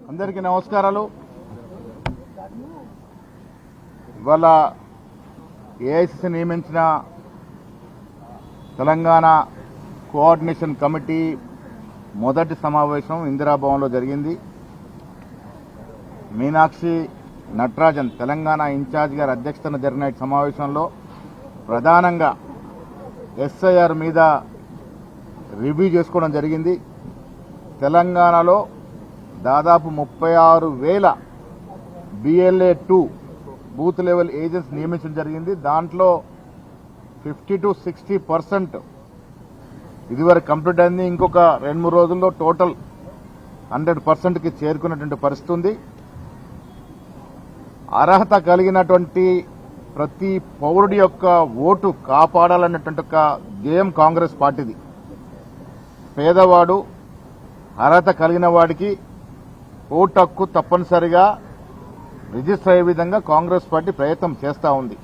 అందరికీ నమస్కారాలు. ఇవాళ ఏఐసిసి నియమించిన తెలంగాణ కోఆర్డినేషన్ కమిటీ మొదటి సమావేశం ఇందిరాభవన్లో జరిగింది. మీనాక్షి నటరాజన్ తెలంగాణ ఇన్ఛార్జ్ గారి అధ్యక్షతన జరిగిన ఈ సమావేశంలో ప్రధానంగా ఎస్ఐఆర్ మీద రివ్యూ చేసుకోవడం జరిగింది. తెలంగాణలో దాదాపు 36,000 BLA-2 బూత్ లెవెల్ ఏజెంట్స్ నియమించడం జరిగింది. దాంట్లో 50 to 60% ఇదివరకు కంప్లీట్ అయింది. ఇంకొక 2-3 రోజుల్లో టోటల్ 100%కి చేరుకున్నటువంటి పరిస్థితి ఉంది. అర్హత కలిగినటువంటి ప్రతి పౌరుడి యొక్క ఓటు కాపాడాలన్నటువంటి ఒక ధ్యేయం కాంగ్రెస్ పార్టీది. పేదవాడు అర్హత కలిగిన వాడికి ఓటు హక్కు తప్పనిసరిగా రిజిస్టర్ అయ్యే విధంగా కాంగ్రెస్ పార్టీ ప్రయత్నం చేస్తూ ఉంది.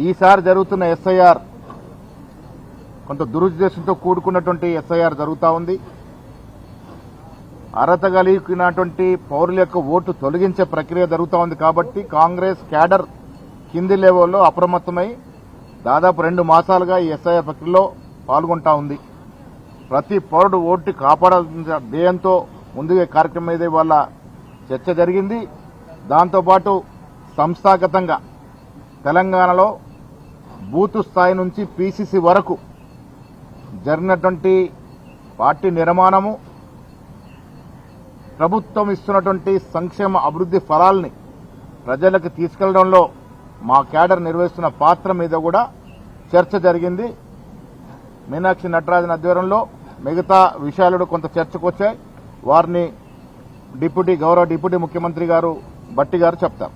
ఈసారి జరుగుతున్న ఎస్ఐఆర్ కొంత దురుద్దేశంతో కూడుకున్నటువంటి ఎస్ఐఆర్ జరుగుతూ ఉంది. అర్హత కలిగినటువంటి పౌరుల యొక్క ఓటు తొలగించే ప్రక్రియ జరుగుతూ ఉంది. కాబట్టి కాంగ్రెస్ క్యాడర్ కింది లెవెల్లో అప్రమత్తమై దాదాపు 2 మాసాలుగా ఈ ఎస్ఐఆర్ ప్రక్రియలో పాల్గొంటా ఉంది. ప్రతి పౌరుడు ఓటు కాపాడాల్సిన ధ్యేయంతో ముందుగా కార్యక్రమం మీద ఇవాళ చర్చ జరిగింది. దాంతోపాటు సంస్థాగతంగా తెలంగాణలో బూత్ స్థాయి నుంచి పీసీసీ వరకు జరిగినటువంటి పార్టీ నిర్మాణము, ప్రభుత్వం ఇస్తున్నటువంటి సంక్షేమ అభివృద్ధి ఫలాల్ని ప్రజలకు తీసుకెళ్లడంలో మా క్యాడర్ నిర్వహిస్తున్న పాత్ర మీద కూడా చర్చ జరిగింది. మీనాక్షి నటరాజన్ ఆధ్వర్యంలో మిగతా విషయాలు కొంత చర్చకు వచ్చాయి. వారిని గౌరవ డిప్యూటీ ముఖ్యమంత్రి గారు భట్టి గారు చెప్తారు.